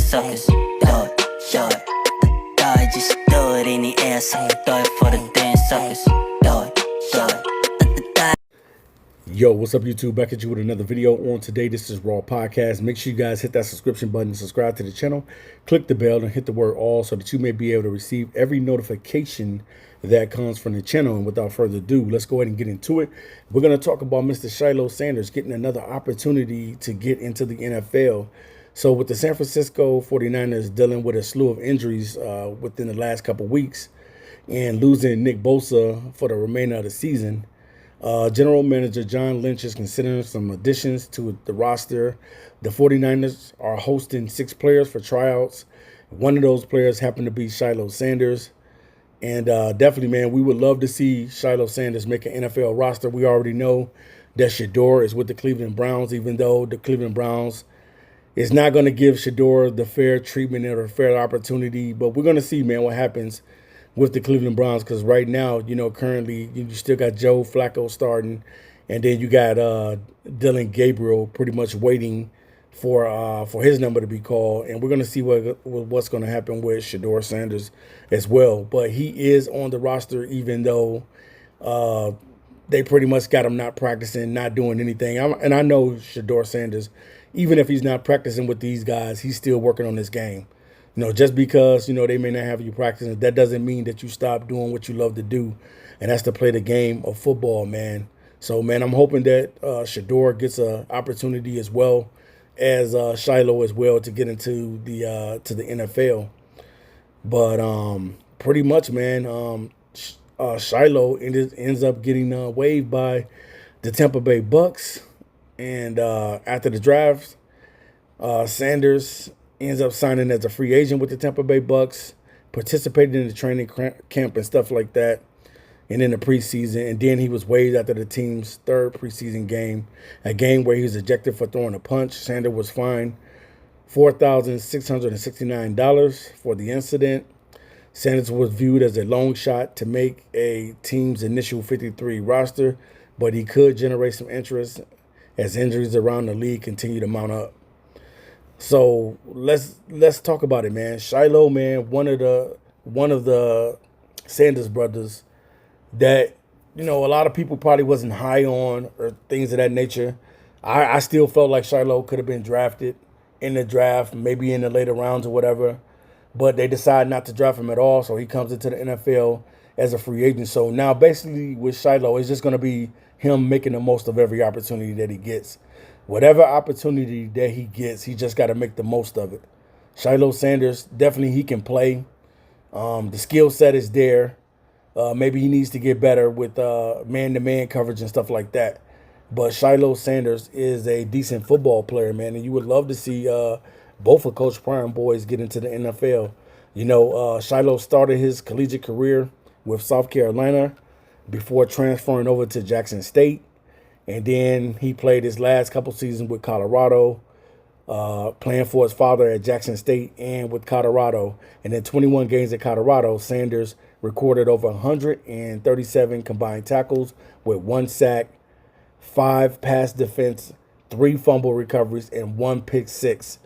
suckers. Do it, just do it in the air, sucker. Do it for the damn suckers. Do it. Yo, what's up, YouTube? Back at you with another video. On today, this is Raw Podcast. Make sure you guys hit that subscription button, subscribe to the channel, click the bell, and hit the word all so that you may be able to receive every notification that comes from the channel. And without further ado, let's go ahead and get into it. We're going to talk about Mr. Shilo Sanders getting another opportunity to get into the NFL. So with the San Francisco 49ers dealing with a slew of injuries within the last couple weeks and losing Nick Bosa for the remainder of the season, General Manager John Lynch is considering some additions to the roster. The 49ers are hosting 6 players for tryouts. One of those players happened to be Shilo Sanders. And definitely, man, we would love to see Shilo Sanders make an NFL roster. We already know that Shedeur is with the Cleveland Browns, even though the Cleveland Browns is not going to give Shedeur the fair treatment or fair opportunity. But we're going to see, man, what happens with the Cleveland Browns, because right now, you know, currently you still got Joe Flacco starting, and then you got Dylan Gabriel pretty much waiting for his number to be called, and we're going to see what's going to happen with Shedeur Sanders as well. But he is on the roster, even though they pretty much got him not practicing, not doing anything. And I know Shedeur Sanders, even if he's not practicing with these guys, he's still working on this game. You know, just because, you know, they may not have you practicing, that doesn't mean that you stop doing what you love to do, and that's to play the game of football, man. So, man, I'm hoping that Shedeur gets an opportunity as well as Shilo as well to get into the NFL. But pretty much, man, Shilo ends up getting waived by the Tampa Bay Bucks, and after the draft, Sanders ends up signing as a free agent with the Tampa Bay Bucks, participated in the training camp and stuff like that, and in the preseason. And then he was waived after the team's 3rd preseason game, a game where he was ejected for throwing a punch. Sanders was fined $4,669 for the incident. Sanders was viewed as a long shot to make a team's initial 53 roster, but he could generate some interest as injuries around the league continue to mount up. So let's talk about it, man. Shilo, man, one of the Sanders brothers that, you know, a lot of people probably wasn't high on or things of that nature. I still felt like Shilo could have been drafted in the draft, maybe in the later rounds or whatever, but they decided not to draft him at all. So he comes into the NFL as a free agent. So now basically with Shilo, it's just going to be him making the most of every opportunity that he gets. Whatever opportunity that he gets, he just got to make the most of it. Shilo Sanders, definitely he can play. The skill set is there. Maybe he needs to get better with man-to-man coverage and stuff like that. But Shilo Sanders is a decent football player, man, and you would love to see both of Coach Prime boys get into the NFL. You know, Shilo started his collegiate career with South Carolina before transferring over to Jackson State. And then he played his last couple seasons with Colorado, playing for his father at Jackson State and with Colorado. And in 21 games at Colorado, Sanders recorded over 137 combined tackles with 1 sack, 5 pass defense, 3 fumble recoveries, and 1 pick six.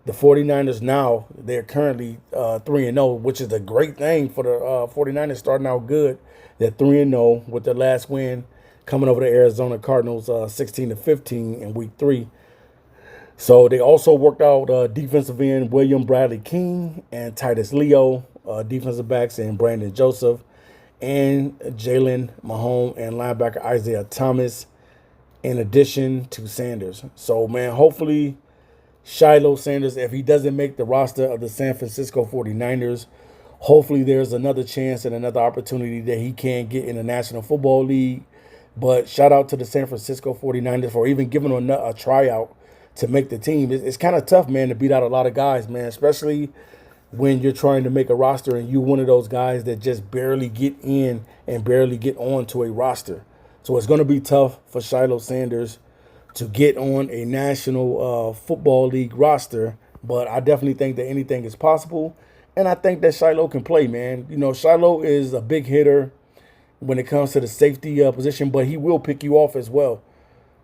The 49ers now, they're currently 3-0, which is a great thing for the 49ers starting out good. They're 3-0 with their last win coming over the Arizona Cardinals 16-15 in week 3. So they also worked out defensive end William Bradley King and Titus Leo, defensive backs, and Brandon Joseph, and Jalen Mahone and linebacker Isaiah Thomas, in addition to Sanders. So, man, hopefully Shilo Sanders, if he doesn't make the roster of the San Francisco 49ers, hopefully there's another chance and another opportunity that he can get in the National Football League. But shout out to the San Francisco 49ers for even giving him a tryout to make the team. It's kind of tough, man, to beat out a lot of guys, man, especially when you're trying to make a roster and you're one of those guys that just barely get in and barely get onto a roster. So it's going to be tough for Shilo Sanders to get on a National Football League roster, but I definitely think that anything is possible, and I think that Shilo can play, man. You know, Shilo is a big hitter when it comes to the safety position, but he will pick you off as well.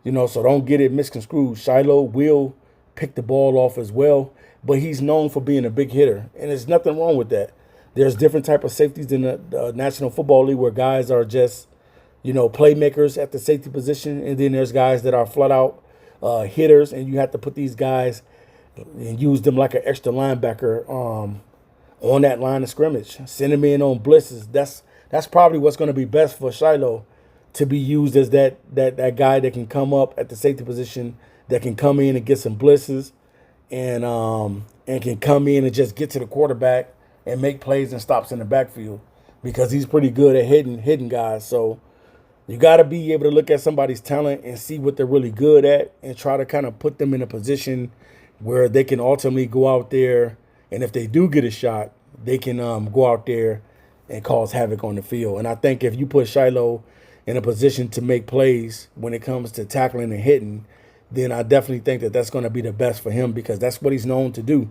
You know, so don't get it misconstrued. Shilo will pick the ball off as well, but he's known for being a big hitter, and there's nothing wrong with that. There's different type of safeties in the National Football League where guys are just, playmakers at the safety position, and then there's guys that are flat out hitters, and you have to put these guys and use them like an extra linebacker on that line of scrimmage. Send them in on blitzes. That's probably what's going to be best for Shilo, to be used as that guy that can come up at the safety position, that can come in and get some blitzes, and can come in and just get to the quarterback and make plays and stops in the backfield, because he's pretty good at hitting guys. So you got to be able to look at somebody's talent and see what they're really good at, and try to kind of put them in a position where they can ultimately go out there, and if they do get a shot, they can go out there and cause havoc on the field. And I think if you put Shilo in a position to make plays when it comes to tackling and hitting, then I definitely think that that's going to be the best for him, because that's what he's known to do.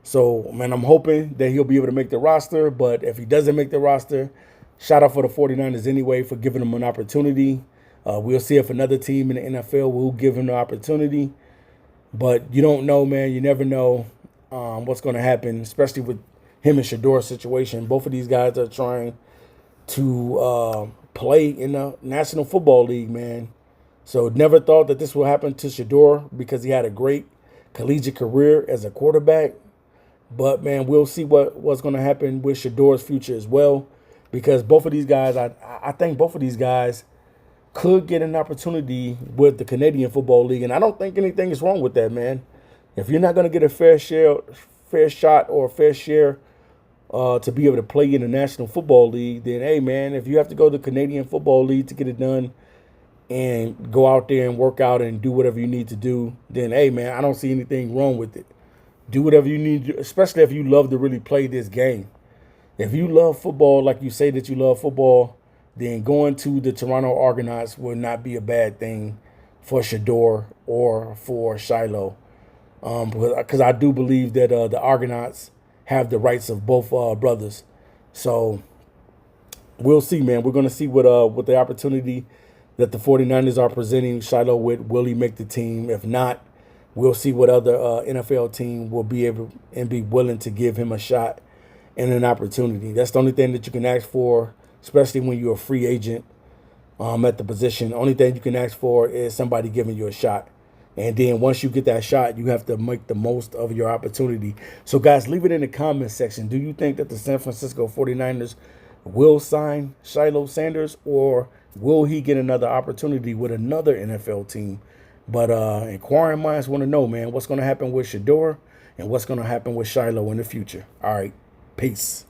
So, man, I'm hoping that he'll be able to make the roster. But if he doesn't make the roster, shout out for the 49ers anyway for giving him an opportunity. We'll see if another team in the NFL will give him the opportunity. But you don't know, man. You never know what's going to happen, especially with him and Shador's situation. Both of these guys are trying to play in the National Football League, man. So never thought that this would happen to Shador, because he had a great collegiate career as a quarterback. But, man, we'll see what's going to happen with Shador's future as well, because both of these guys, I think both of these guys could get an opportunity with the Canadian Football League, and I don't think anything is wrong with that, man. If you're not going to get a fair shot or a fair share to be able to play in the National Football League, then, hey, man, if you have to go to the Canadian Football League to get it done and go out there and work out and do whatever you need to do, then, hey, man, I don't see anything wrong with it. Do whatever you need to, especially if you love to really play this game. If you love football like you say that you love football, then going to the Toronto Argonauts will not be a bad thing for Shador or for Shilo. Because I do believe that the Argonauts have the rights of both brothers. So we'll see, man. We're going to see what the opportunity that the 49ers are presenting Shilo with. Will he make the team? If not, we'll see what other NFL team will be able and be willing to give him a shot and an opportunity. That's the only thing that you can ask for, especially when you're a free agent at the position. The only thing you can ask for is somebody giving you a shot. And then once you get that shot, you have to make the most of your opportunity. So, guys, leave it in the comments section. Do you think that the San Francisco 49ers will sign Shilo Sanders, or will he get another opportunity with another NFL team? But inquiring minds want to know, man, what's going to happen with Shador and what's going to happen with Shilo in the future. All right, peace.